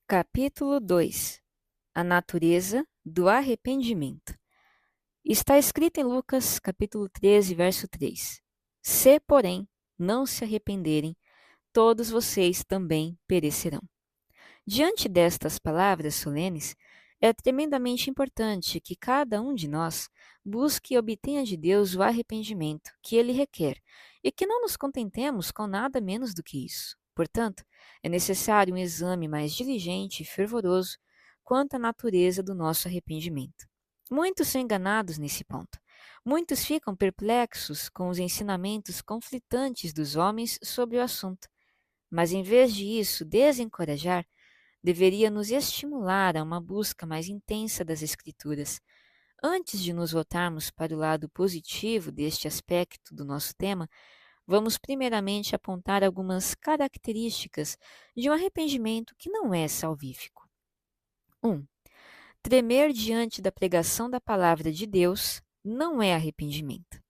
Capítulo 2. A natureza do arrependimento. Está escrito em Lucas, capítulo 13, verso 3. Se, porém, não se arrependerem, todos vocês também perecerão. Diante destas palavras solenes, é tremendamente importante que cada um de nós busque e obtenha de Deus o arrependimento que Ele requer e que não nos contentemos com nada menos do que isso. Portanto, é necessário um exame mais diligente e fervoroso quanto à natureza do nosso arrependimento. Muitos são enganados nesse ponto. Muitos ficam perplexos com os ensinamentos conflitantes dos homens sobre o assunto. Mas em vez de isso desencorajar, deveria nos estimular a uma busca mais intensa das Escrituras. Antes de nos voltarmos para o lado positivo deste aspecto do nosso tema, vamos primeiramente apontar algumas características de um arrependimento que não é salvífico. 1. Tremer diante da pregação da palavra de Deus não é arrependimento.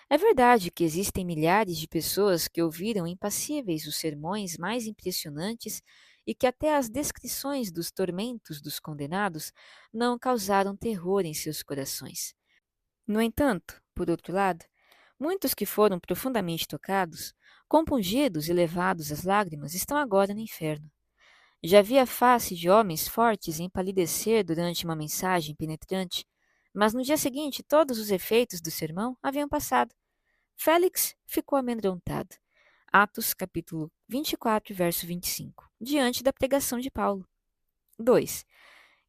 É verdade que existem milhares de pessoas que ouviram impassíveis os sermões mais impressionantes e que até as descrições dos tormentos dos condenados não causaram terror em seus corações. No entanto, por outro lado, muitos que foram profundamente tocados, compungidos e levados às lágrimas, estão agora no inferno. Já vi a face de homens fortes empalidecer durante uma mensagem penetrante, mas no dia seguinte todos os efeitos do sermão haviam passado. Félix ficou amedrontado. Atos capítulo 24, verso 25, diante da pregação de Paulo. 2.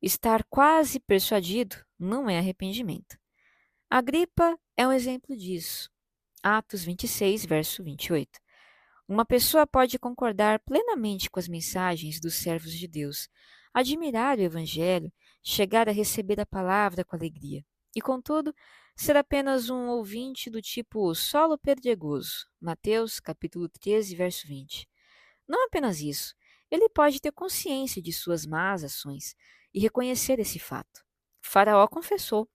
Estar quase persuadido não é arrependimento. Agripa é um exemplo disso. Atos 26, verso 28. Uma pessoa pode concordar plenamente com as mensagens dos servos de Deus, admirar o Evangelho, chegar a receber a palavra com alegria, e, contudo, ser apenas um ouvinte do tipo solo pedregoso. Mateus, capítulo 13, verso 20. Não apenas isso, ele pode ter consciência de suas más ações e reconhecer esse fato. Faraó confessou: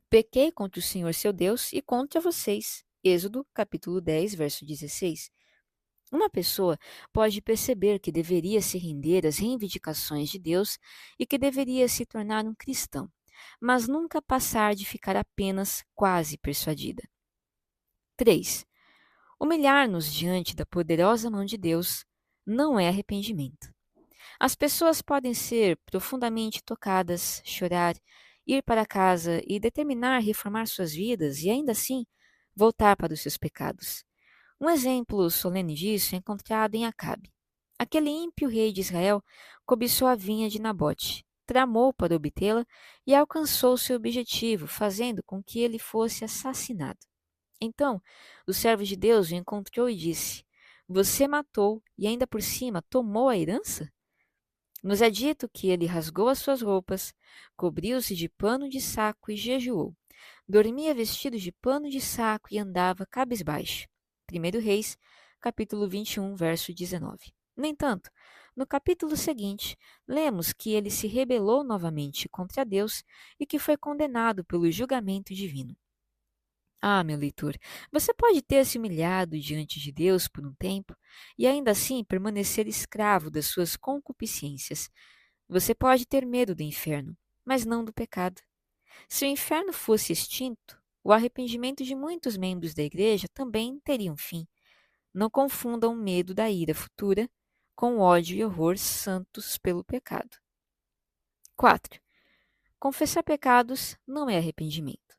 pequei contra o Senhor seu Deus e contra vocês. Êxodo, capítulo 10, verso 16. Uma pessoa pode perceber que deveria se render às reivindicações de Deus e que deveria se tornar um cristão, mas nunca passar de ficar apenas quase persuadida. 3. Humilhar-nos diante da poderosa mão de Deus não é arrependimento. As pessoas podem ser profundamente tocadas, chorar, ir para casa e determinar reformar suas vidas e ainda assim voltar para os seus pecados. Um exemplo solene disso é encontrado em Acabe. Aquele ímpio rei de Israel cobiçou a vinha de Nabote, tramou para obtê-la e alcançou seu objetivo, fazendo com que ele fosse assassinado. Então, o servo de Deus o encontrou e disse: Você matou e ainda por cima tomou a herança? Nos é dito que ele rasgou as suas roupas, cobriu-se de pano de saco e jejuou. Dormia vestido de pano de saco e andava cabisbaixo. 1 Reis, capítulo 21, verso 19. No entanto, no capítulo seguinte, lemos que ele se rebelou novamente contra Deus e que foi condenado pelo julgamento divino. Ah, meu leitor, você pode ter se humilhado diante de Deus por um tempo e ainda assim permanecer escravo das suas concupiscências. Você pode ter medo do inferno, mas não do pecado. Se o inferno fosse extinto, o arrependimento de muitos membros da igreja também teria um fim. Não confundam o medo da ira futura com o ódio e horror santos pelo pecado. 4. Confessar pecados não é arrependimento.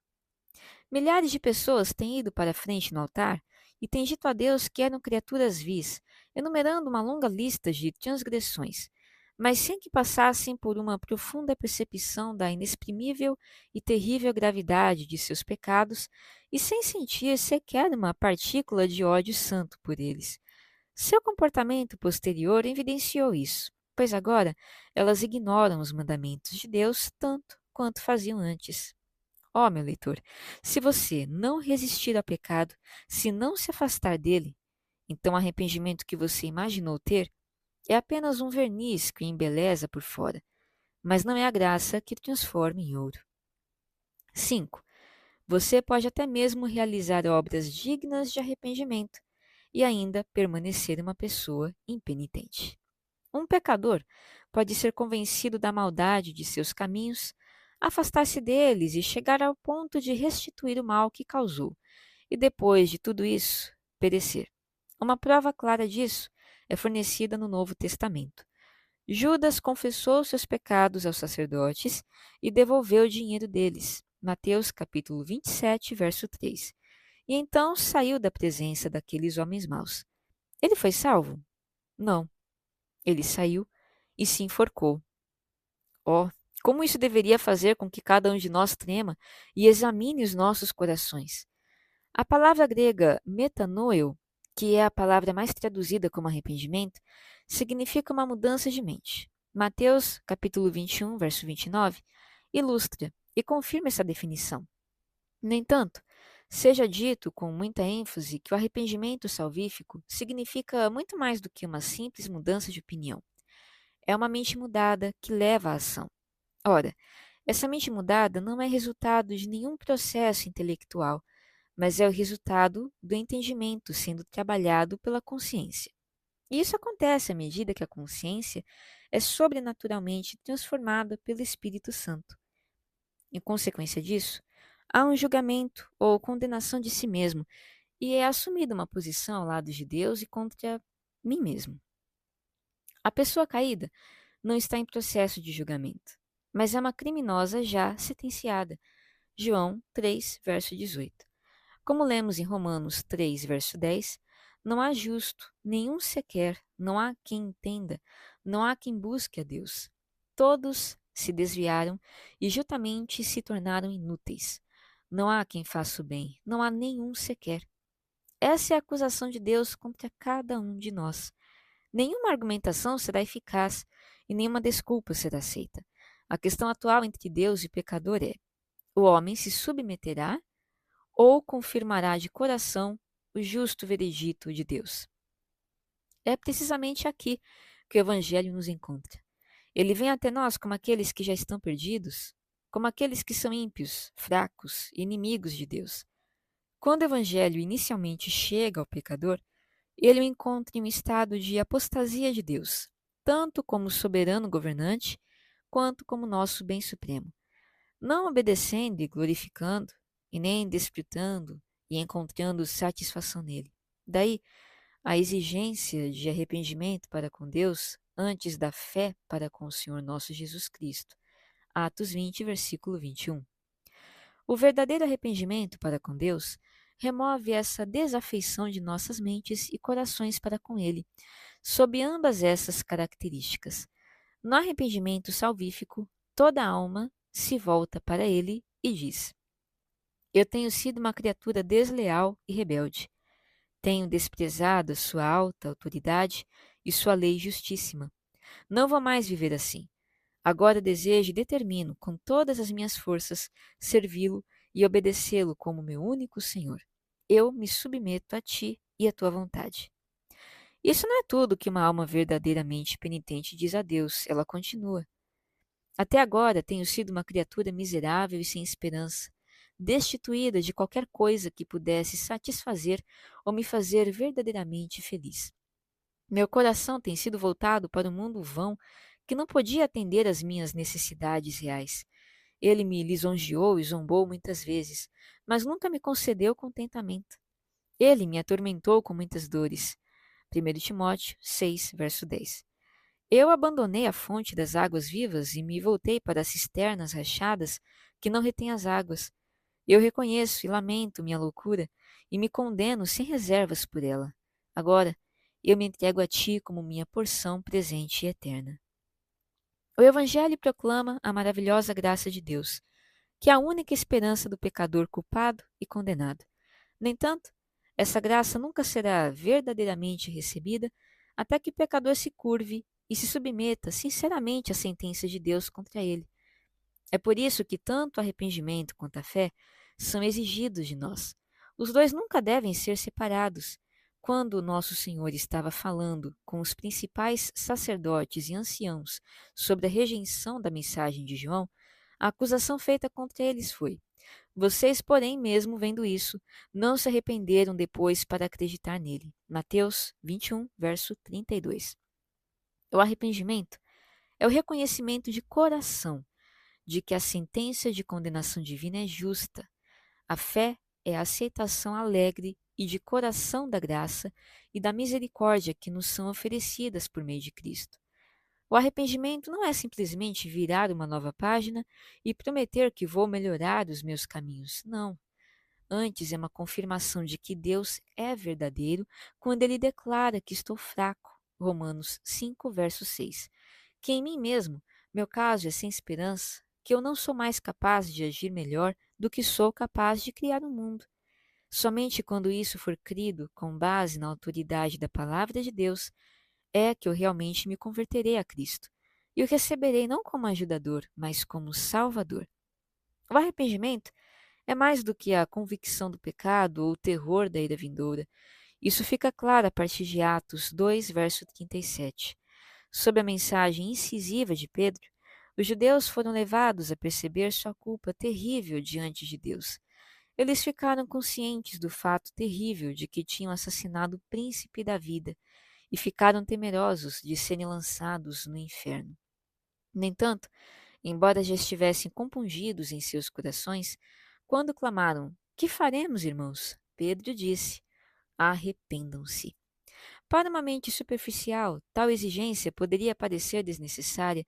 Milhares de pessoas têm ido para a frente no altar e têm dito a Deus que eram criaturas vis, enumerando uma longa lista de transgressões, mas sem que passassem por uma profunda percepção da inexprimível e terrível gravidade de seus pecados e sem sentir sequer uma partícula de ódio santo por eles. Seu comportamento posterior evidenciou isso, pois agora elas ignoram os mandamentos de Deus tanto quanto faziam antes. Ó, meu leitor, se você não resistir ao pecado, se não se afastar dele, então o arrependimento que você imaginou ter é apenas um verniz que o embeleza por fora, mas não é a graça que o transforma em ouro. 5. Você pode até mesmo realizar obras dignas de arrependimento e ainda permanecer uma pessoa impenitente. Um pecador pode ser convencido da maldade de seus caminhos, afastar-se deles e chegar ao ponto de restituir o mal que causou, e depois de tudo isso, perecer. Uma prova clara disso é fornecida no Novo Testamento. Judas confessou seus pecados aos sacerdotes e devolveu o dinheiro deles. Mateus capítulo 27, verso 3. E então saiu da presença daqueles homens maus. Ele foi salvo? Não. Ele saiu e se enforcou. Oh, como isso deveria fazer com que cada um de nós trema e examine os nossos corações. A palavra grega metanoeo, que é a palavra mais traduzida como arrependimento, significa uma mudança de mente. Mateus, capítulo 21, verso 29, ilustra e confirma essa definição. No entanto, seja dito com muita ênfase que o arrependimento salvífico significa muito mais do que uma simples mudança de opinião. É uma mente mudada que leva à ação. Ora, essa mente mudada não é resultado de nenhum processo intelectual, mas é o resultado do entendimento sendo trabalhado pela consciência. E isso acontece à medida que a consciência é sobrenaturalmente transformada pelo Espírito Santo. Em consequência disso, há um julgamento ou condenação de si mesmo, e é assumida uma posição ao lado de Deus e contra mim mesmo. A pessoa caída não está em processo de julgamento, mas é uma criminosa já sentenciada. João 3, verso 18. Como lemos em Romanos 3, verso 10, não há justo, nenhum sequer, não há quem entenda, não há quem busque a Deus. Todos se desviaram e juntamente se tornaram inúteis. Não há quem faça o bem, não há nenhum sequer. Essa é a acusação de Deus contra cada um de nós. Nenhuma argumentação será eficaz e nenhuma desculpa será aceita. A questão atual entre Deus e pecador é: o homem se submeterá ou confirmará de coração o justo veredito de Deus? É precisamente aqui que o Evangelho nos encontra. Ele vem até nós como aqueles que já estão perdidos, como aqueles que são ímpios, fracos e inimigos de Deus. Quando o Evangelho inicialmente chega ao pecador, ele o encontra em um estado de apostasia de Deus, tanto como soberano governante, quanto como nosso bem supremo, não obedecendo e glorificando, e nem desfrutando e encontrando satisfação nele. Daí, a exigência de arrependimento para com Deus antes da fé para com o Senhor nosso Jesus Cristo. Atos 20, versículo 21. O verdadeiro arrependimento para com Deus remove essa desafeição de nossas mentes e corações para com Ele, sob ambas essas características. No arrependimento salvífico, toda alma se volta para Ele e diz: Eu tenho sido uma criatura desleal e rebelde. Tenho desprezado sua alta autoridade e sua lei justíssima. Não vou mais viver assim. Agora desejo e determino, com todas as minhas forças, servi-lo e obedecê-lo como meu único Senhor. Eu me submeto a ti e à tua vontade. Isso não é tudo que uma alma verdadeiramente penitente diz a Deus. Ela continua: Até agora tenho sido uma criatura miserável e sem esperança, destituída de qualquer coisa que pudesse satisfazer ou me fazer verdadeiramente feliz. Meu coração tem sido voltado para o mundo vão que não podia atender às minhas necessidades reais. Ele me lisonjeou e zombou muitas vezes, mas nunca me concedeu contentamento. Ele me atormentou com muitas dores. 1 Timóteo 6, verso 10. Eu abandonei a fonte das águas vivas e me voltei para as cisternas rachadas que não retêm as águas. Eu reconheço e lamento minha loucura e me condeno sem reservas por ela. Agora, eu me entrego a ti como minha porção presente e eterna. O Evangelho proclama a maravilhosa graça de Deus, que é a única esperança do pecador culpado e condenado. No entanto, essa graça nunca será verdadeiramente recebida até que o pecador se curve e se submeta sinceramente à sentença de Deus contra ele. É por isso que tanto o arrependimento quanto a fé são exigidos de nós. Os dois nunca devem ser separados. Quando nosso Senhor estava falando com os principais sacerdotes e anciãos sobre a rejeição da mensagem de João, a acusação feita contra eles foi: Vocês, porém, mesmo vendo isso, não se arrependeram depois para acreditar nele. Mateus 21, verso 32. O arrependimento É o reconhecimento de coração de que a sentença de condenação divina é justa. A fé é a aceitação alegre e de coração da graça e da misericórdia que nos são oferecidas por meio de Cristo. O arrependimento não é simplesmente virar uma nova página e prometer que vou melhorar os meus caminhos. Não. Antes é uma confirmação de que Deus é verdadeiro quando ele declara que estou fraco. Romanos 5, verso 6. Que em mim mesmo, meu caso é sem esperança, que eu não sou mais capaz de agir melhor do que sou capaz de criar o mundo. Somente quando isso for crido com base na autoridade da palavra de Deus é que eu realmente me converterei a Cristo e o receberei não como ajudador, mas como Salvador. O arrependimento é mais do que a convicção do pecado ou o terror da ira vindoura. Isso fica claro a partir de Atos 2, verso 37. Sob a mensagem incisiva de Pedro, os judeus foram levados a perceber sua culpa terrível diante de Deus. Eles ficaram conscientes do fato terrível de que tinham assassinado o príncipe da vida e ficaram temerosos de serem lançados no inferno. No entanto, embora já estivessem compungidos em seus corações, quando clamaram: Que faremos, irmãos? Pedro disse: Arrependam-se. Para uma mente superficial, tal exigência poderia parecer desnecessária,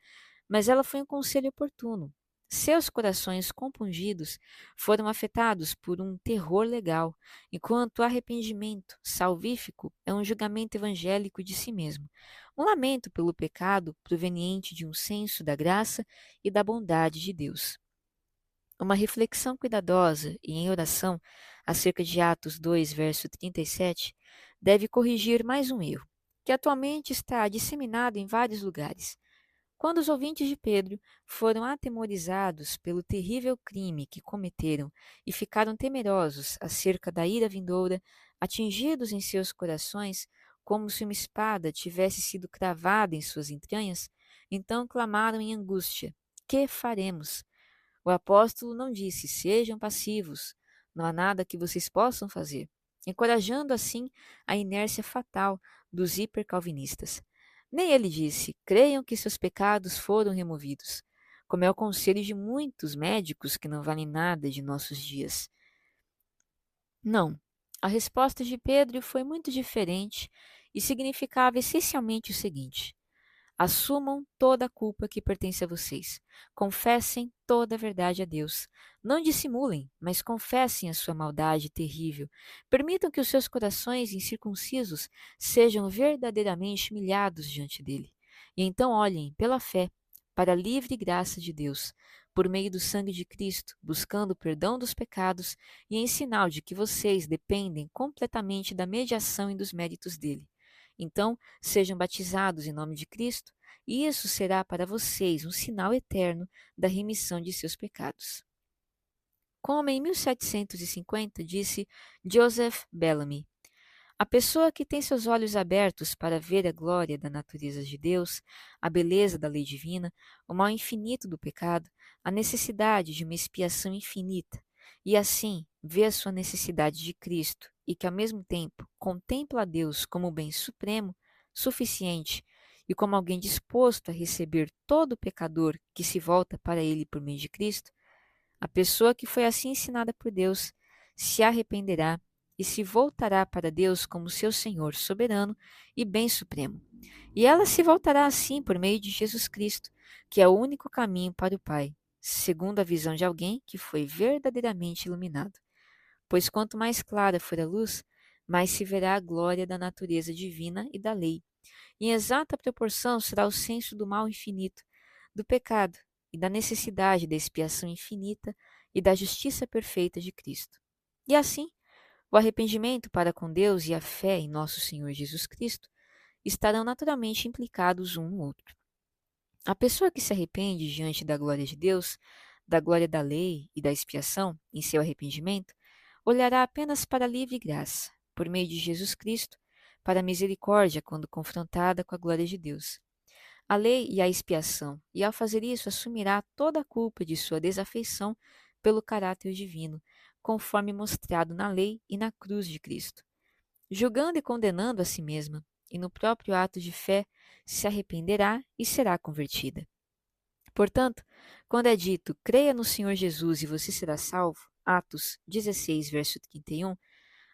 mas ela foi um conselho oportuno. Seus corações compungidos foram afetados por um terror legal, enquanto o arrependimento salvífico é um julgamento evangélico de si mesmo, um lamento pelo pecado proveniente de um senso da graça e da bondade de Deus. Uma reflexão cuidadosa e em oração acerca de Atos 2, verso 37, deve corrigir mais um erro, que atualmente está disseminado em vários lugares. Quando os ouvintes de Pedro foram atemorizados pelo terrível crime que cometeram e ficaram temerosos acerca da ira vindoura, atingidos em seus corações, como se uma espada tivesse sido cravada em suas entranhas, então clamaram em angústia: Que faremos? O apóstolo não disse: Sejam passivos, não há nada que vocês possam fazer, encorajando assim a inércia fatal dos hipercalvinistas. Nem ele disse: Creiam que seus pecados foram removidos, como é o conselho de muitos médicos que não valem nada de nossos dias. Não. A resposta de Pedro foi muito diferente e significava essencialmente o seguinte: Assumam toda a culpa que pertence a vocês. Confessem toda a verdade a Deus. Não dissimulem, mas confessem a sua maldade terrível. Permitam que os seus corações incircuncisos sejam verdadeiramente humilhados diante dele. E então olhem, pela fé, para a livre graça de Deus, por meio do sangue de Cristo, buscando o perdão dos pecados e em sinal de que vocês dependem completamente da mediação e dos méritos dele. Então, sejam batizados em nome de Cristo, e isso será para vocês um sinal eterno da remissão de seus pecados. Como em 1750 disse Joseph Bellamy, a pessoa que tem seus olhos abertos para ver a glória da natureza de Deus, a beleza da lei divina, o mal infinito do pecado, a necessidade de uma expiação infinita, e assim vê a sua necessidade de Cristo e que ao mesmo tempo contempla a Deus como o bem supremo, suficiente e como alguém disposto a receber todo pecador que se volta para ele por meio de Cristo, a pessoa que foi assim ensinada por Deus se arrependerá e se voltará para Deus como seu Senhor soberano e bem supremo. E ela se voltará assim por meio de Jesus Cristo, que é o único caminho para o Pai, segundo a visão de alguém que foi verdadeiramente iluminado. Pois quanto mais clara for a luz, mais se verá a glória da natureza divina e da lei. Em exata proporção será o senso do mal infinito, do pecado e da necessidade da expiação infinita e da justiça perfeita de Cristo. E assim, o arrependimento para com Deus e a fé em nosso Senhor Jesus Cristo estarão naturalmente implicados um no outro. A pessoa que se arrepende diante da glória de Deus, da glória da lei e da expiação em seu arrependimento, olhará apenas para a livre graça, por meio de Jesus Cristo, para a misericórdia quando confrontada com a glória de Deus. A lei e a expiação, e ao fazer isso assumirá toda a culpa de sua desafeição pelo caráter divino, conforme mostrado na lei e na cruz de Cristo. Julgando e condenando a si mesma, e no próprio ato de fé se arrependerá e será convertida. Portanto, quando é dito, creia no Senhor Jesus e você será salvo, Atos 16, verso 31,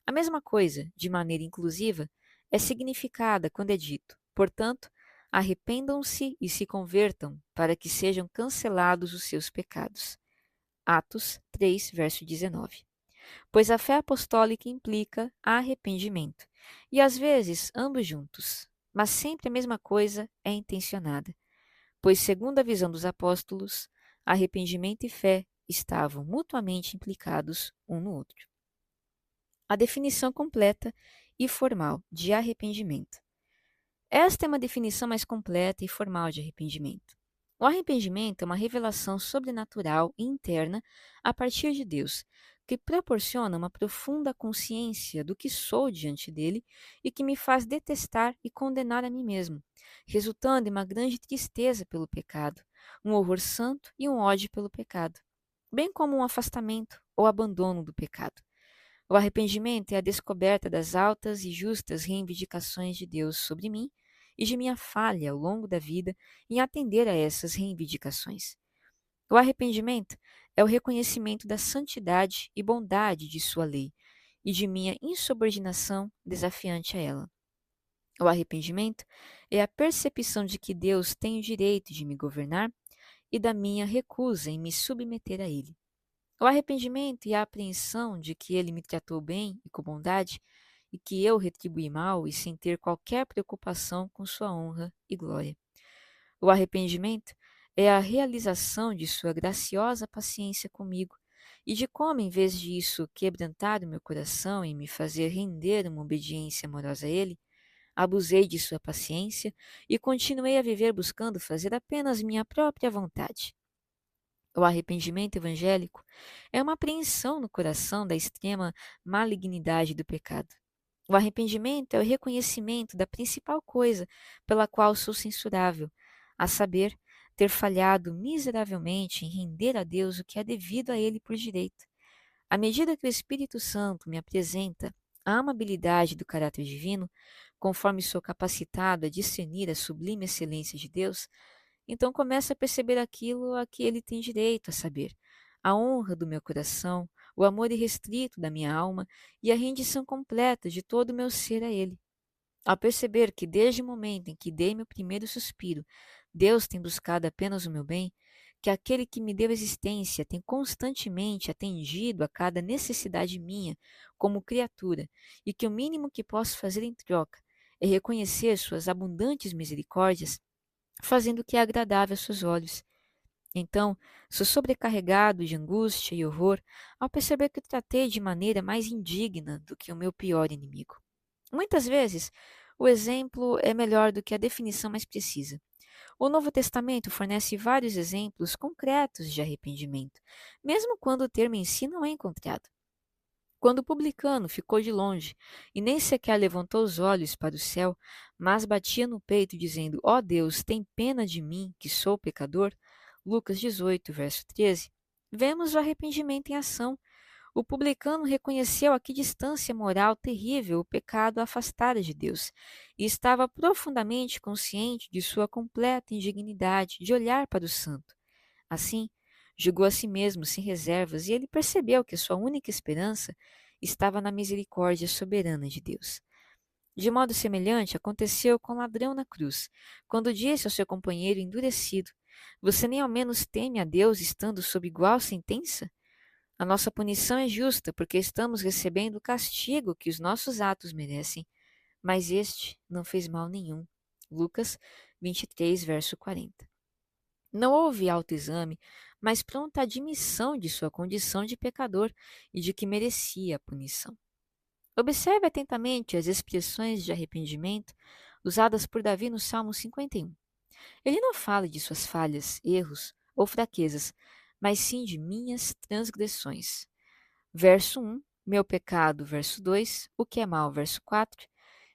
a mesma coisa, de maneira inclusiva, é significada quando é dito, portanto, arrependam-se e se convertam para que sejam cancelados os seus pecados. Atos 3, verso 19. Pois a fé apostólica implica arrependimento, e às vezes ambos juntos, mas sempre a mesma coisa é intencionada. Pois, segundo a visão dos apóstolos, arrependimento e fé estavam mutuamente implicados um no outro. A definição completa e formal de arrependimento. Esta é uma definição mais completa e formal de arrependimento. O arrependimento é uma revelação sobrenatural e interna a partir de Deus, que proporciona uma profunda consciência do que sou diante dele e que me faz detestar e condenar a mim mesmo, resultando em uma grande tristeza pelo pecado, um horror santo e um ódio pelo pecado, bem como um afastamento ou abandono do pecado. O arrependimento é a descoberta das altas e justas reivindicações de Deus sobre mim e de minha falha ao longo da vida em atender a essas reivindicações. O arrependimento é o reconhecimento da santidade e bondade de sua lei e de minha insubordinação desafiante a ela. O arrependimento é a percepção de que Deus tem o direito de me governar e da minha recusa em me submeter a ele. O arrependimento e a apreensão de que ele me tratou bem e com bondade, e que eu retribuí mal e sem ter qualquer preocupação com sua honra e glória. O arrependimento é a realização de sua graciosa paciência comigo, e de como, em vez disso, quebrantar o meu coração e me fazer render uma obediência amorosa a ele, abusei de sua paciência e continuei a viver buscando fazer apenas minha própria vontade. O arrependimento evangélico é uma apreensão no coração da extrema malignidade do pecado. O arrependimento é o reconhecimento da principal coisa pela qual sou censurável, a saber, ter falhado miseravelmente em render a Deus o que é devido a Ele por direito. À medida que o Espírito Santo me apresenta a amabilidade do caráter divino, conforme sou capacitado a discernir a sublime excelência de Deus, então começo a perceber aquilo a que ele tem direito a saber, a honra do meu coração, o amor irrestrito da minha alma e a rendição completa de todo o meu ser a ele. Ao perceber que desde o momento em que dei meu primeiro suspiro, Deus tem buscado apenas o meu bem, que aquele que me deu existência tem constantemente atendido a cada necessidade minha como criatura, e que o mínimo que posso fazer em troca é reconhecer suas abundantes misericórdias, fazendo o que é agradável aos seus olhos. Então, sou sobrecarregado de angústia e horror ao perceber que o tratei de maneira mais indigna do que o meu pior inimigo. Muitas vezes, o exemplo é melhor do que a definição mais precisa. O Novo Testamento fornece vários exemplos concretos de arrependimento, mesmo quando o termo em si não é encontrado. Quando o publicano ficou de longe e nem sequer levantou os olhos para o céu, mas batia no peito dizendo: Ó Deus, tem pena de mim, que sou pecador, Lucas 18, verso 13, vemos o arrependimento em ação. O publicano reconheceu a que distância moral terrível o pecado afastara de Deus, e estava profundamente consciente de sua completa indignidade de olhar para o santo. Assim, julgou a si mesmo sem reservas, e ele percebeu que sua única esperança estava na misericórdia soberana de Deus. De modo semelhante, aconteceu com o ladrão na cruz, quando disse ao seu companheiro endurecido: Você nem ao menos teme a Deus estando sob igual sentença? A nossa punição é justa, porque estamos recebendo o castigo que os nossos atos merecem, mas este não fez mal nenhum. Lucas 23, verso 40. Não houve autoexame, mas pronta admissão de sua condição de pecador e de que merecia a punição. Observe atentamente as expressões de arrependimento usadas por Davi no Salmo 51. Ele não fala de suas falhas, erros ou fraquezas, mas sim de minhas transgressões. Verso 1, meu pecado, verso 2, o que é mal, verso 4,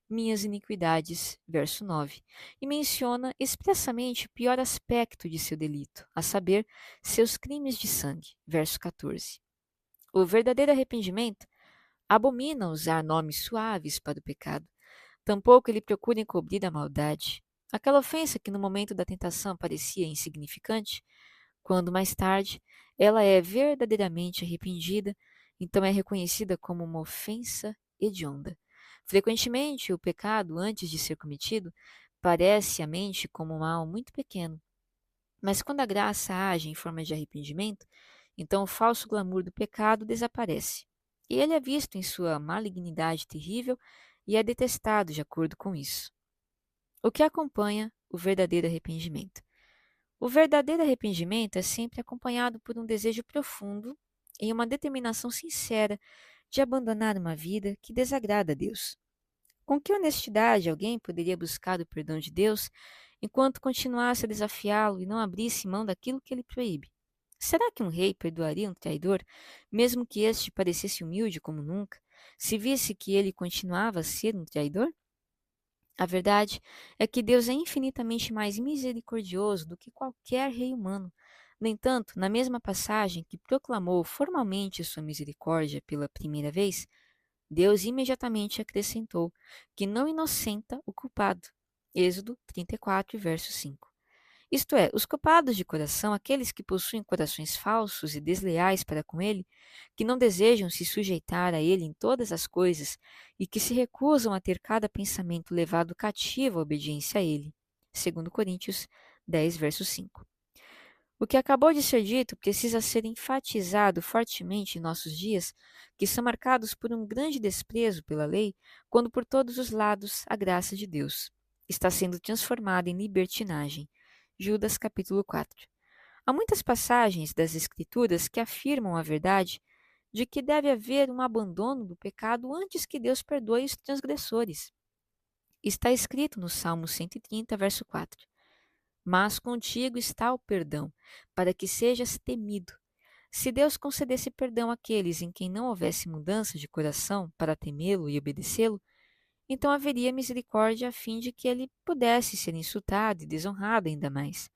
minhas iniquidades, verso 9, e menciona expressamente o pior aspecto de seu delito, a saber, seus crimes de sangue, verso 14. O verdadeiro arrependimento abomina usar nomes suaves para o pecado, Tampouco ele procura encobrir a maldade. Aquela ofensa que no momento da tentação parecia insignificante, quando mais tarde ela é verdadeiramente arrependida, então é reconhecida como uma ofensa hedionda. Frequentemente, o pecado, antes de ser cometido, parece à mente como um mal muito pequeno. Mas quando a graça age em forma de arrependimento, então o falso glamour do pecado desaparece. E ele é visto em sua malignidade terrível e é detestado de acordo com isso. O que acompanha o verdadeiro arrependimento? O verdadeiro arrependimento é sempre acompanhado por um desejo profundo e uma determinação sincera de abandonar uma vida que desagrada a Deus. Com que honestidade alguém poderia buscar o perdão de Deus enquanto continuasse a desafiá-lo e não abrisse mão daquilo que ele proíbe? Será que um rei perdoaria um traidor, mesmo que este parecesse humilde como nunca, se visse que ele continuava a ser um traidor? A verdade é que Deus é infinitamente mais misericordioso do que qualquer rei humano. No entanto, na mesma passagem que proclamou formalmente sua misericórdia pela primeira vez, Deus imediatamente acrescentou que não inocenta o culpado. Êxodo 34, verso 5. Isto é, os culpados de coração, aqueles que possuem corações falsos e desleais para com ele, que não desejam se sujeitar a ele em todas as coisas e que se recusam a ter cada pensamento levado cativo à obediência a ele. 2 Coríntios 10, verso 5. O que acabou de ser dito precisa ser enfatizado fortemente em nossos dias, que são marcados por um grande desprezo pela lei, quando por todos os lados a graça de Deus está sendo transformada em libertinagem. Judas capítulo 4. Há muitas passagens das Escrituras que afirmam a verdade de que deve haver um abandono do pecado antes que Deus perdoe os transgressores. Está escrito no Salmo 130, verso 4. Mas contigo está o perdão, para que sejas temido. Se Deus concedesse perdão àqueles em quem não houvesse mudança de coração para temê-lo e obedecê-lo, então haveria misericórdia a fim de que ele pudesse ser insultado e desonrado ainda mais.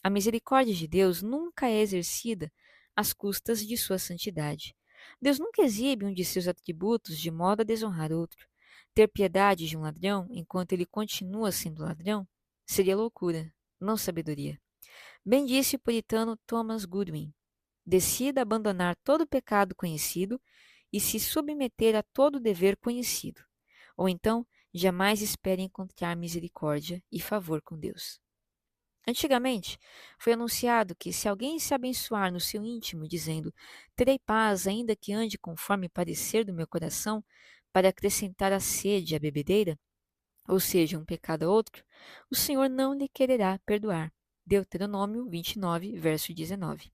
A misericórdia de Deus nunca é exercida às custas de sua santidade. Deus nunca exibe um de seus atributos de modo a desonrar outro. Ter piedade de um ladrão enquanto ele continua sendo ladrão seria loucura, não sabedoria. Bem disse o puritano Thomas Goodwin: decida abandonar todo pecado conhecido e se submeter a todo dever conhecido. Ou então, jamais espere encontrar misericórdia e favor com Deus. Antigamente, foi anunciado que se alguém se abençoar no seu íntimo, dizendo: terei paz, ainda que ande conforme parecer do meu coração, para acrescentar a sede à bebedeira, ou seja, um pecado a outro, o Senhor não lhe quererá perdoar. Deuteronômio 29, verso 19.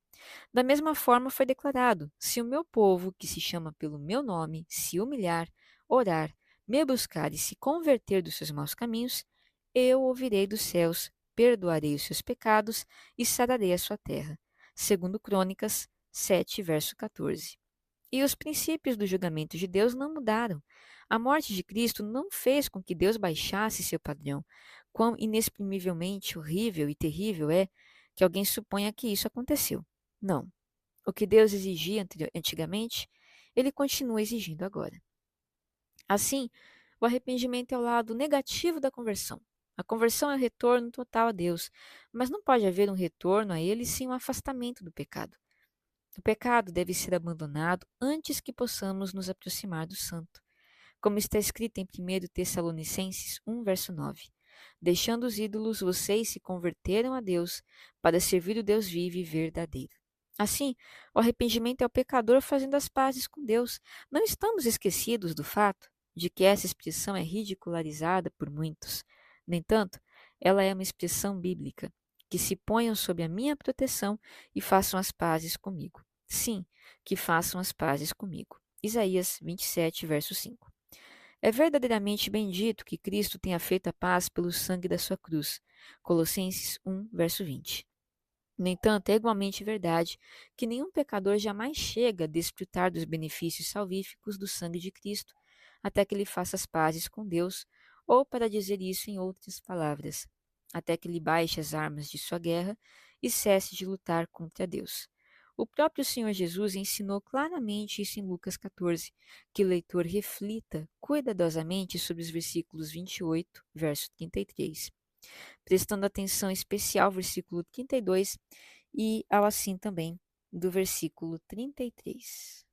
Da mesma forma foi declarado: se o meu povo, que se chama pelo meu nome, se humilhar, orar, me buscar e se converter dos seus maus caminhos, eu ouvirei dos céus, perdoarei os seus pecados e sararei a sua terra. Segundo Crônicas 7, verso 14. E os princípios do julgamento de Deus não mudaram. A morte de Cristo não fez com que Deus baixasse seu padrão. Quão inexprimivelmente horrível e terrível é que alguém suponha que isso aconteceu. Não. O que Deus exigia antigamente, ele continua exigindo agora. Assim, o arrependimento é o lado negativo da conversão. A conversão é o retorno total a Deus, mas não pode haver um retorno a Ele sem um afastamento do pecado. O pecado deve ser abandonado antes que possamos nos aproximar do Santo. Como está escrito em 1 Tessalonicenses 1, verso 9. Deixando os ídolos, vocês se converteram a Deus para servir o Deus vivo e verdadeiro. Assim, o arrependimento é o pecador fazendo as pazes com Deus. Não estamos esquecidos do fato de que essa expressão é ridicularizada por muitos. No entanto, ela é uma expressão bíblica, que se ponham sob a minha proteção e façam as pazes comigo. Sim, que façam as pazes comigo. Isaías 27, verso 5. É verdadeiramente bendito que Cristo tenha feito a paz pelo sangue da sua cruz. Colossenses 1, verso 20. No entanto, é igualmente verdade que nenhum pecador jamais chega a desfrutar dos benefícios salvíficos do sangue de Cristo, até que ele faça as pazes com Deus, ou, para dizer isso em outras palavras, até que ele baixe as armas de sua guerra e cesse de lutar contra Deus. O próprio Senhor Jesus ensinou claramente isso em Lucas 14, que o leitor reflita cuidadosamente sobre os versículos 28, verso 33, prestando atenção especial ao versículo 32 e ao assim também do versículo 33.